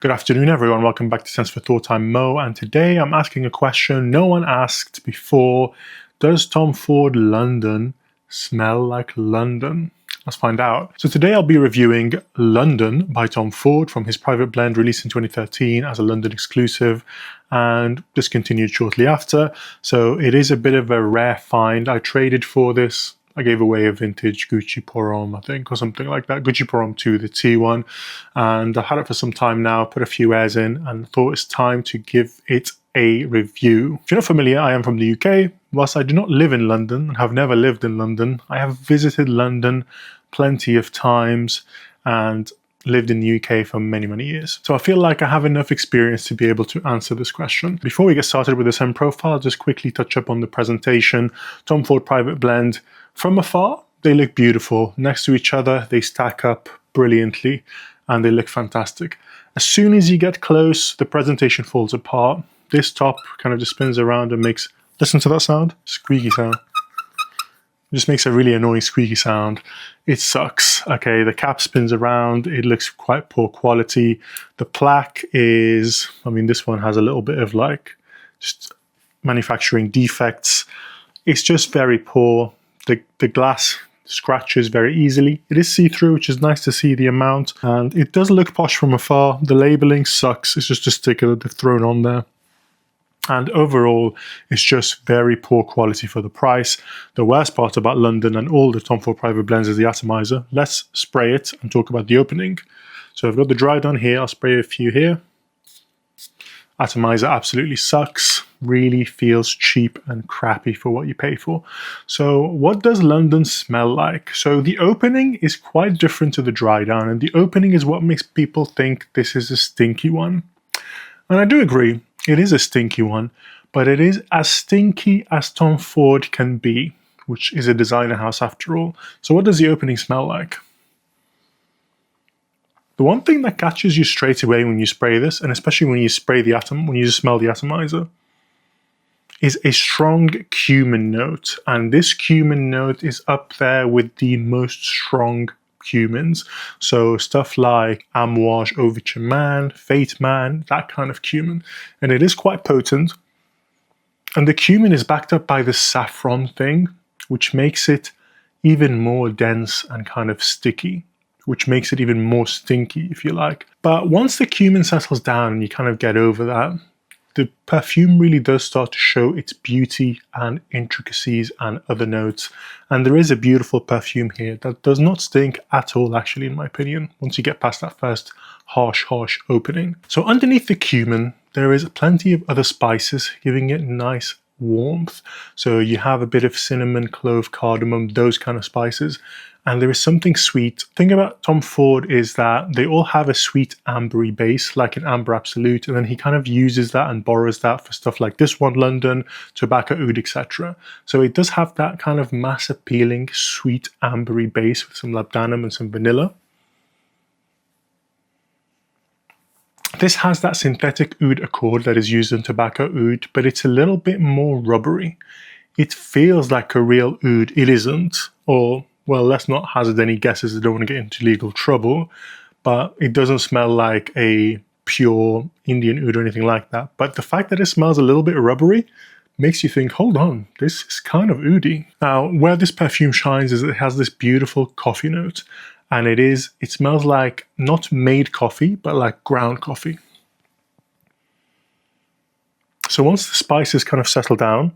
Good afternoon, everyone. Welcome back to Sense for Thought. I'm Mo, and today I'm asking a question no one asked before. Does Tom Ford London smell like London? Let's find out. So today I'll be reviewing London by Tom Ford from his private blend released in 2013 as a London exclusive and discontinued shortly after. So it is a bit of a rare find. I traded for this. I gave away a vintage Gucci Pour-Homme, I think, or something like that. Gucci Pour-Homme 2, the T1. And I've had it for some time now, put a few airs in, and thought it's time to give it a review. If you're not familiar, I am from the UK. Whilst I do not live in London and have never lived in London, I have visited London plenty of times and lived in the UK for many, many years. So I feel like I have enough experience to be able to answer this question. Before we get started with the scent profile, just quickly touch up on the presentation. Tom Ford Private Blend. From afar, they look beautiful. Next to each other, they stack up brilliantly and they look fantastic. As soon as you get close, the presentation falls apart. This top kind of just spins around and makes, listen to that sound, squeaky sound. It just makes a really annoying squeaky sound. It sucks. Okay, the cap spins around. It looks quite poor quality. The plaque is, this one has a little bit of like just manufacturing defects. It's just very poor. The glass scratches very easily. It is see-through, which is nice to see the amount. And it does look posh from afar. The labeling sucks. It's just a sticker that they've thrown on there. And overall, it's just very poor quality for the price. The worst part about London and all the Tom Ford Private Blends is the atomizer. Let's spray it and talk about the opening. So I've got the dry done here. I'll spray a few here. Atomizer absolutely sucks. Really feels cheap and crappy for what you pay for. So what does London smell like? So the opening is quite different to the dry down, and the opening is what makes people think this is a stinky one. And I do agree. It is a stinky one, but it is as stinky as Tom Ford can be, which is a designer house after all. So what does the opening smell like? The one thing that catches you straight away when you spray this, and especially when you spray the when you smell the atomizer, is a strong cumin note. And this cumin note is up there with the most strong cumins. So stuff like Amouage, Overture Man, Fate Man, that kind of cumin. And it is quite potent. And the cumin is backed up by the saffron thing, which makes it even more dense and kind of sticky, which makes it even more stinky, if you like. But once the cumin settles down and you kind of get over that, the perfume really does start to show its beauty and intricacies and other notes. And there is a beautiful perfume here that does not stink at all, actually, in my opinion, once you get past that first harsh opening. So underneath the cumin, there is plenty of other spices giving it nice warmth. So you have a bit of cinnamon, clove, cardamom, those kind of spices. And there is something sweet. The thing about Tom Ford is that they all have a sweet ambery base, like an Amber Absolute, and then he kind of uses that and borrows that for stuff like this one, London, Tobacco Oud, etc. So it does have that kind of mass appealing, sweet ambery base with some labdanum and some vanilla. This has that synthetic oud accord that is used in Tobacco Oud, but it's a little bit more rubbery. It feels like a real oud. It isn't, or well, let's not hazard any guesses. I don't want to get into legal trouble, but it doesn't smell like a pure Indian oud or anything like that. But the fact that it smells a little bit rubbery makes you think, hold on, this is kind of oudy. Now, where this perfume shines is it has this beautiful coffee note, and it smells like not made coffee, but like ground coffee. So once the spices kind of settle down,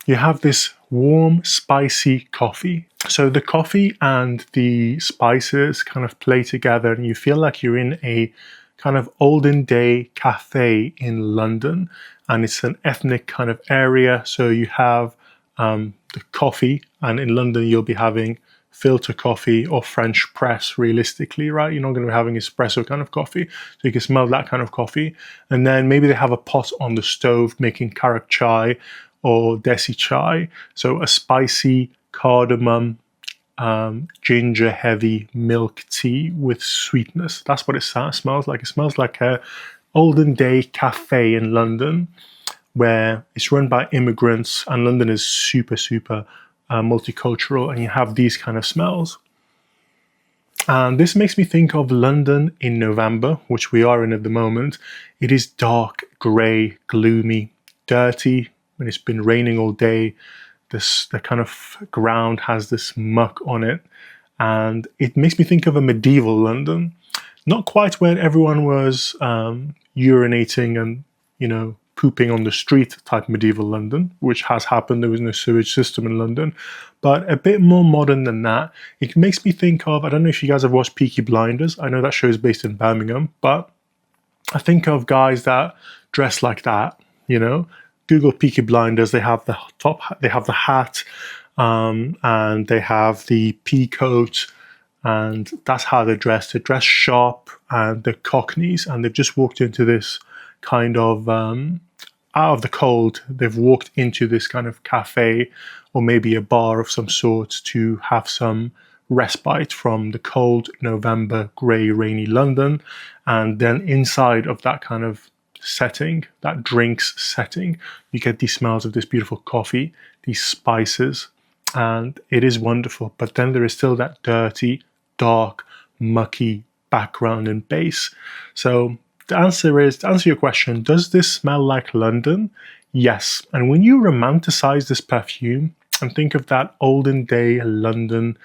you have this warm, spicy coffee. So the coffee and the spices kind of play together and you feel like you're in a kind of olden day cafe in London. And it's an ethnic kind of area. So you have the coffee, and in London you'll be having filter coffee or French press, realistically, right? You're not going to be having espresso kind of coffee. So you can smell that kind of coffee. And then maybe they have a pot on the stove making karak chai or desi chai, so a spicy cardamom, ginger heavy milk tea with sweetness. That's what it smells like. It smells like a olden day cafe in London where it's run by immigrants, and London is super multicultural, and you have these kind of smells. And this makes me think of London in November, which we are in at the moment. It is dark, grey, gloomy, dirty, and it's been raining all day. The kind of ground has this muck on it, and it makes me think of a medieval London. Not quite where everyone was urinating and, pooping on the street type medieval London, which has happened. There was no sewage system in London, but a bit more modern than that. It makes me think of, I don't know if you guys have watched Peaky Blinders. I know that show is based in Birmingham, but I think of guys that dress like that, Google Peaky Blinders. They have the they have the hat, and they have the pea coat, and that's how they dress. They dress sharp, and they're cockneys, and they've just walked into this kind of out of the cold. They've walked into this kind of cafe or maybe a bar of some sort to have some respite from the cold November, grey, rainy London. And then inside of that kind of setting, that drinks setting, you get these smells of this beautiful coffee, these spices, and it is wonderful. But then there is still that dirty, dark, mucky background and base. So the answer is, to answer your question, does this smell like London? Yes. And when you romanticize this perfume and think of that olden day London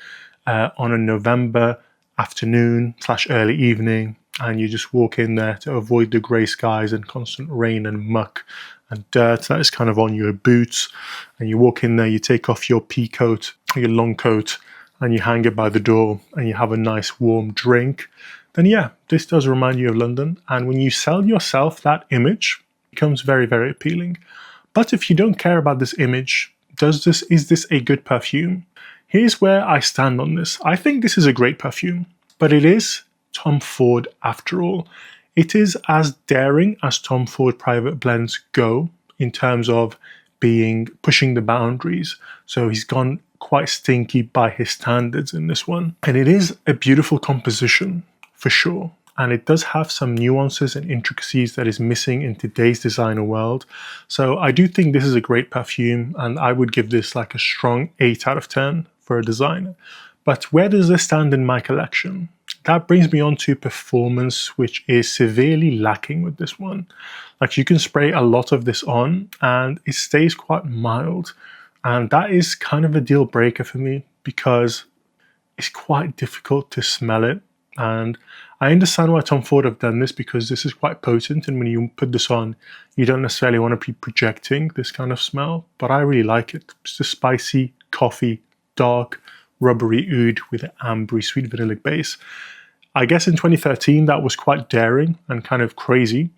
on a November afternoon / early evening, and you just walk in there to avoid the grey skies and constant rain and muck and dirt that is kind of on your boots, and you walk in there, you take off your pea coat, your long coat, and you hang it by the door, and you have a nice warm drink, then yeah, this does remind you of London. And when you sell yourself that image, it becomes very, very appealing. But if you don't care about this image, is this a good perfume? Here's where I stand on this. I think this is a great perfume, but it is Tom Ford after all. It is as daring as Tom Ford private blends go in terms of pushing the boundaries. So he's gone quite stinky by his standards in this one. And it is a beautiful composition for sure. And it does have some nuances and intricacies that is missing in today's designer world. So I do think this is a great perfume, and I would give this like a strong 8 out of 10 for a designer. But where does this stand in my collection? That brings me on to performance, which is severely lacking with this one. Like, you can spray a lot of this on and it stays quite mild. And that is kind of a deal breaker for me because it's quite difficult to smell it. And I understand why Tom Ford have done this, because this is quite potent, and when you put this on, you don't necessarily want to be projecting this kind of smell, but I really like it. It's a spicy, coffee, dark, rubbery oud with an ambery, sweet vanillic base. I guess in 2013 that was quite daring and kind of crazy,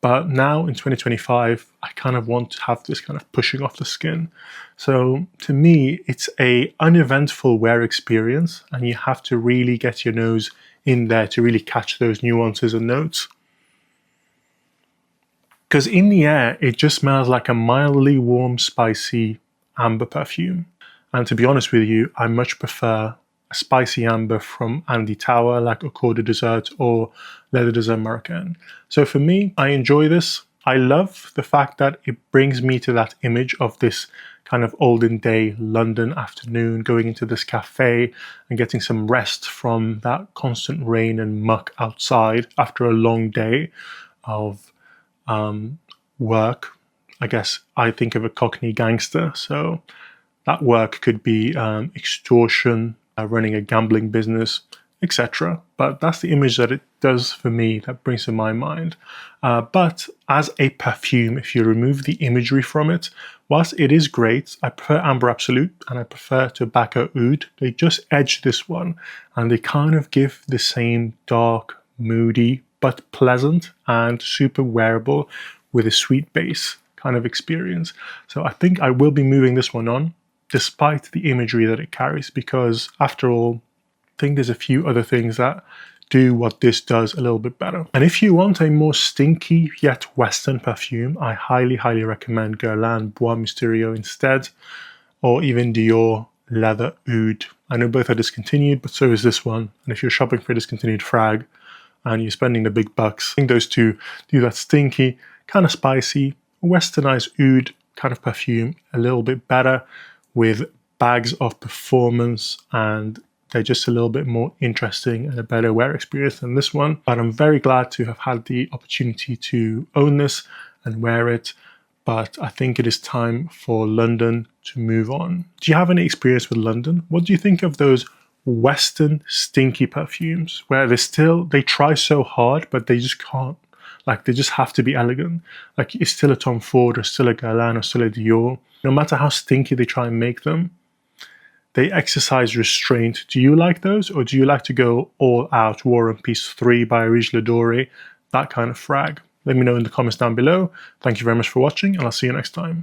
but now in 2025 I kind of want to have this kind of pushing off the skin. So to me, it's a uneventful wear experience, and you have to really get your nose in there to really catch those nuances and notes. Because in the air, it just smells like a mildly warm, spicy amber perfume. And to be honest with you, I much prefer a spicy amber from Andy Tower, like Accord de Dessert or Leather des Américains. So for me, I enjoy this. I love the fact that it brings me to that image of this kind of olden day London afternoon, going into this cafe and getting some rest from that constant rain and muck outside after a long day of work. I guess I think of a Cockney gangster, so that work could be extortion, running a gambling business, etc. But that's the image that it does for me, that brings to my mind. But as a perfume, if you remove the imagery from it, whilst it is great, I prefer Amber Absolute and I prefer Tobacco Oud. They just edge this one, and they kind of give the same dark, moody, but pleasant and super wearable with a sweet base kind of experience. So I think I will be moving this one on, despite the imagery that it carries, because after all, I think there's a few other things that do what this does a little bit better. And if you want a more stinky yet Western perfume, I highly, highly recommend Guerlain Bois Mysterio instead, or even Dior Leather Oud. I know both are discontinued, but so is this one. And if you're shopping for a discontinued frag and you're spending the big bucks, I think those two do that stinky, kind of spicy, westernized oud kind of perfume a little bit better, with bags of performance and They're just a little bit more interesting and a better wear experience than this one. But I'm very glad to have had the opportunity to own this and wear it. But I think it is time for London to move on. Do you have any experience with London? What do you think of those Western stinky perfumes where they try so hard, but they just can't? Like, they just have to be elegant. Like, it's still a Tom Ford or still a Guerlain or still a Dior. No matter how stinky they try and make them, they exercise restraint. Do you like those, or do you like to go all out, War and Peace 3 by Orige Ladori, that kind of frag? Let me know in the comments down below. Thank you very much for watching, and I'll see you next time.